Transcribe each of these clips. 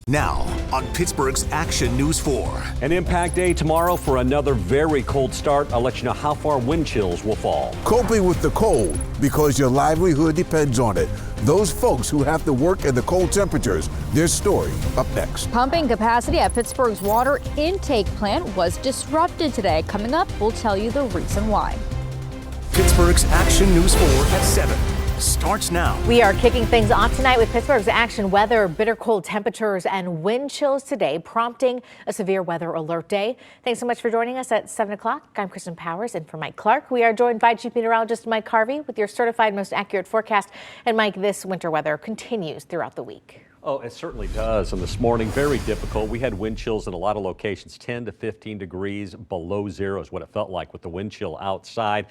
Now, on Pittsburgh's Action News 4. An impact day tomorrow for another very cold start. I'll let you know how far wind chills will fall. Coping with the cold because your livelihood depends on it. Those folks who have to work in the cold temperatures, their story up next. Pumping capacity at Pittsburgh's water intake plant was disrupted today. Coming up, we'll tell you the reason why. Pittsburgh's Action News 4 at 7 starts now. We are kicking things off tonight with Pittsburgh's action weather, bitter cold temperatures and wind chills today, prompting a severe weather alert day. Thanks so much for joining us at 7 o'clock. I'm Kristen Powers in for Mike Clark. We are joined by Chief Meteorologist Mike Harvey with your certified most accurate forecast. And Mike, this winter weather continues throughout the week. Oh, it certainly does. And this morning, very difficult. We had wind chills in a lot of locations, 10 to 15 degrees below zero is what it felt like with the wind chill outside.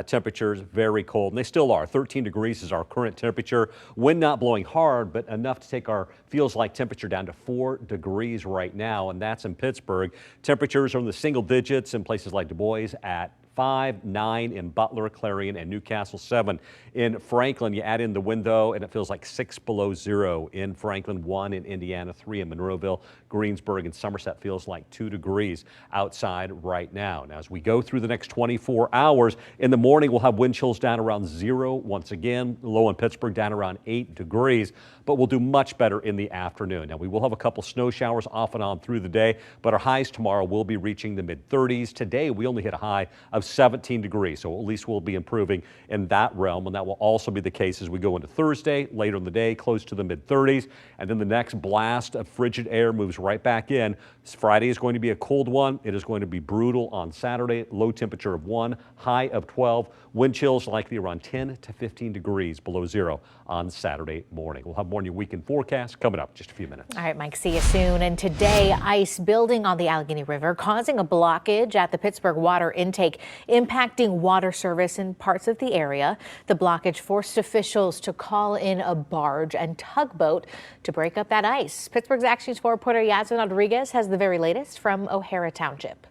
Temperatures very cold, and they still are. 13 degrees is our current temperature. Wind not blowing hard, but enough to take our feels like temperature down to 4 degrees right now, and that's in Pittsburgh. Temperatures are in the single digits in places like Du Bois at 5, 9 in Butler, Clarion, and Newcastle, 7 in Franklin. You add in the window, and it feels like 6 below zero in Franklin, 1 in Indiana, 3 in Monroeville, Greensburg, and Somerset feels like 2 degrees outside right now. Now, as we go through the next 24 hours, in the morning, we'll have wind chills down around 0 once again. Low in Pittsburgh down around 8 degrees, but we'll do much better in the afternoon. Now, we will have a couple snow showers off and on through the day, but our highs tomorrow will be reaching the mid-30s. Today, we only hit a high of 17 degrees, so at least we'll be improving in that realm, and that will also be the case as we go into Thursday, later in the day, close to the mid-30s, and then the next blast of frigid air moves right back in. Friday is going to be a cold one. It is going to be brutal on Saturday, low temperature of 1, high of 12, wind chills likely around 10 to 15 degrees below zero on Saturday morning. We'll have more on your weekend forecast coming up in just a few minutes. All right, Mike, see you soon. And today, ice building on the Allegheny River, causing a blockage at the Pittsburgh water intake, impacting water service in parts of the area. The blockage forced officials to call in a barge and tugboat to break up that ice. Pittsburgh's Action News 4 reporter Yasmin Rodriguez has the very latest from O'Hara Township.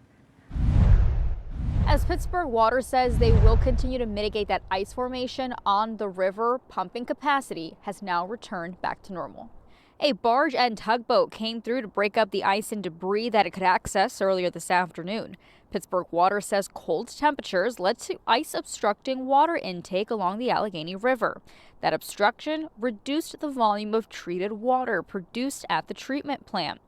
As Pittsburgh Water says they will continue to mitigate that ice formation on the river, pumping capacity has now returned back to normal. A barge and tugboat came through to break up the ice and debris that it could access earlier this afternoon. Pittsburgh Water says cold temperatures led to ice obstructing water intake along the Allegheny River. That obstruction reduced the volume of treated water produced at the treatment plant.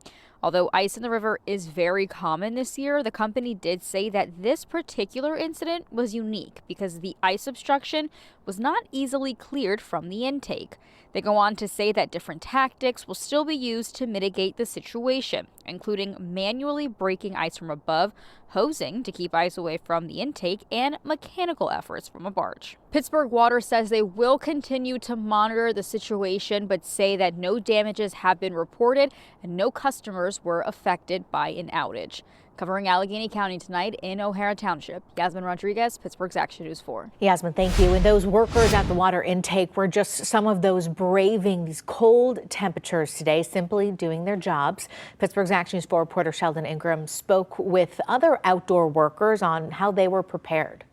Although ice in the river is very common this year, the company did say that this particular incident was unique because the ice obstruction was not easily cleared from the intake. They go on to say that different tactics will still be used to mitigate the situation, including manually breaking ice from above, hosing to keep ice away from the intake, and mechanical efforts from a barge. Pittsburgh Water says they will continue to monitor the situation, but say that no damages have been reported and no customers were affected by an outage. Covering Allegheny County tonight in O'Hara Township, Yasmin Rodriguez, Pittsburgh's Action News 4. Yasmin, thank you. And those workers at the water intake were just some of those braving these cold temperatures today, simply doing their jobs. Pittsburgh's Action News 4 reporter Sheldon Ingram spoke with other outdoor workers on how they were prepared.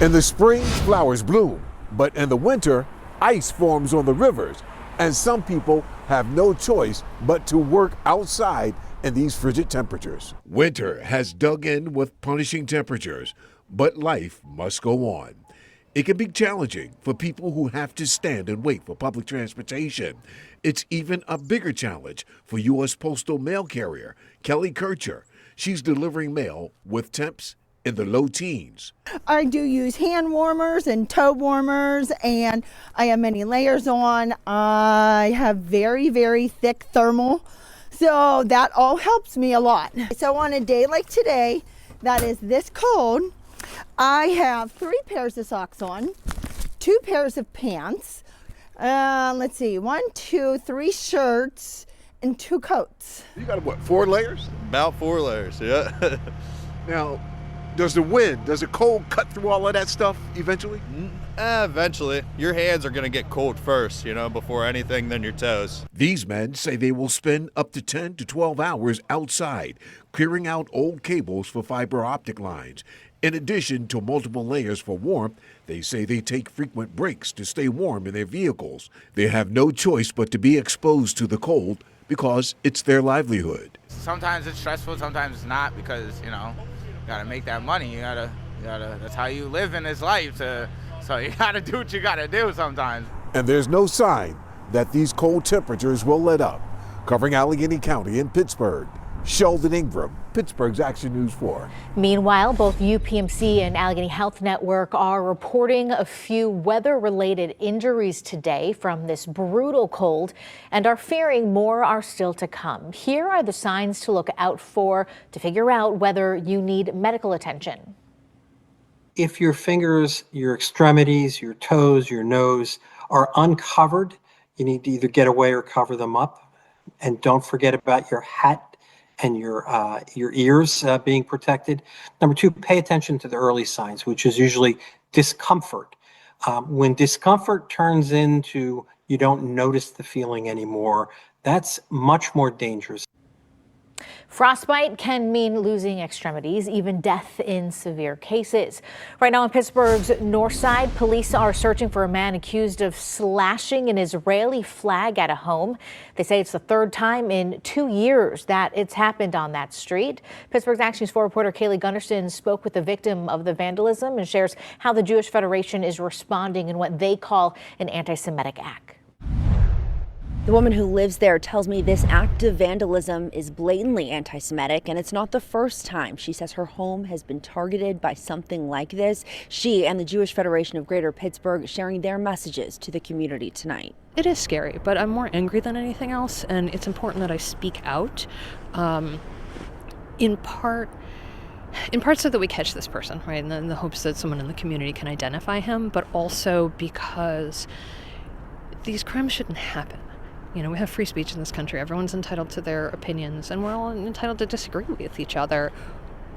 In the spring, flowers bloom, but in the winter, ice forms on the rivers, and some people have no choice but to work outside in these frigid temperatures. Winter has dug in with punishing temperatures, but life must go on. It can be challenging for people who have to stand and wait for public transportation. It's even a bigger challenge for U.S. Postal Mail Carrier Kelly Kircher. She's delivering mail with temps in the low teens. I do use hand warmers and toe warmers, and I have many layers on. I have very, very thick thermal. So that all helps me a lot. So on a day like today, that is this cold, I have 3 pairs of socks on, 2 pairs of pants, let's see, 1, 2, 3 shirts, and 2 coats. You got what, 4 layers? About 4 layers, yeah. Now, does the cold cut through all of that stuff eventually? Eventually. Your hands are going to get cold first, before anything than your toes. These men say they will spend up to 10 to 12 hours outside, clearing out old cables for fiber optic lines. In addition to multiple layers for warmth, they say they take frequent breaks to stay warm in their vehicles. They have no choice but to be exposed to the cold because it's their livelihood. Sometimes it's stressful, sometimes it's not, because, you gotta make that money. You gotta, that's how you live in this life. So you gotta do what you gotta do sometimes. And there's no sign that these cold temperatures will let up. Covering Allegheny County in Pittsburgh, Sheldon Ingram, Pittsburgh's Action News 4. Meanwhile, both UPMC and Allegheny Health Network are reporting a few weather-related injuries today from this brutal cold and are fearing more are still to come. Here are the signs to look out for to figure out whether you need medical attention. If your fingers, your extremities, your toes, your nose are uncovered, you need to either get away or cover them up. And don't forget about your hat and your ears being protected. Number 2, pay attention to the early signs, which is usually discomfort. When discomfort turns into you don't notice the feeling anymore, that's much more dangerous. Frostbite can mean losing extremities, even death in severe cases. Right now in Pittsburgh's north side, police are searching for a man accused of slashing an Israeli flag at a home. They say it's the third time in 2 years that it's happened on that street. Pittsburgh's Action News 4 reporter Kaylee Gunderson spoke with the victim of the vandalism and shares how the Jewish Federation is responding in what they call an anti-Semitic act. The woman who lives there tells me this act of vandalism is blatantly anti-Semitic, and it's not the first time. She says her home has been targeted by something like this. She and the Jewish Federation of Greater Pittsburgh sharing their messages to the community tonight. It is scary, but I'm more angry than anything else, and it's important that I speak out, in part so that we catch this person, right, and in the hopes that someone in the community can identify him, but also because these crimes shouldn't happen. We have free speech in this country. Everyone's entitled to their opinions, and we're all entitled to disagree with each other.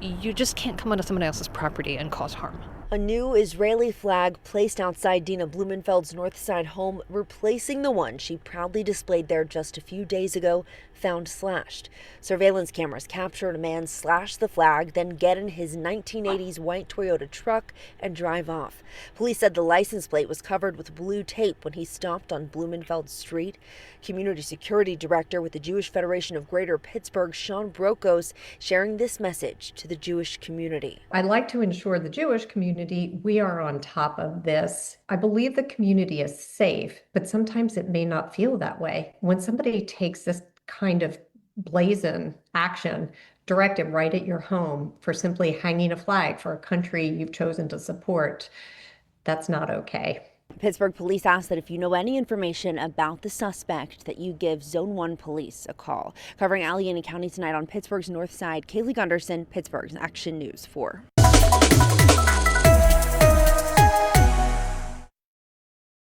You just can't come onto somebody else's property and cause harm. A new Israeli flag placed outside Dina Blumenfeld's North Side home, replacing the one she proudly displayed there just a few days ago, found slashed. Surveillance cameras captured a man slash the flag, then get in his 1980s white Toyota truck and drive off. Police said the license plate was covered with blue tape when he stopped on Blumenfeld Street. Community Security Director with the Jewish Federation of Greater Pittsburgh, Sean Brokos, sharing this message to the Jewish community. I'd like to ensure the Jewish community, we are on top of this. I believe the community is safe, but sometimes it may not feel that way. When somebody takes this kind of brazen action directed right at your home for simply hanging a flag for a country you've chosen to support, that's not okay. Pittsburgh police ask that if you know any information about the suspect, that you give Zone 1 police a call. Covering Allegheny County tonight on Pittsburgh's North Side, Kaylee Gunderson, Pittsburgh's Action News 4.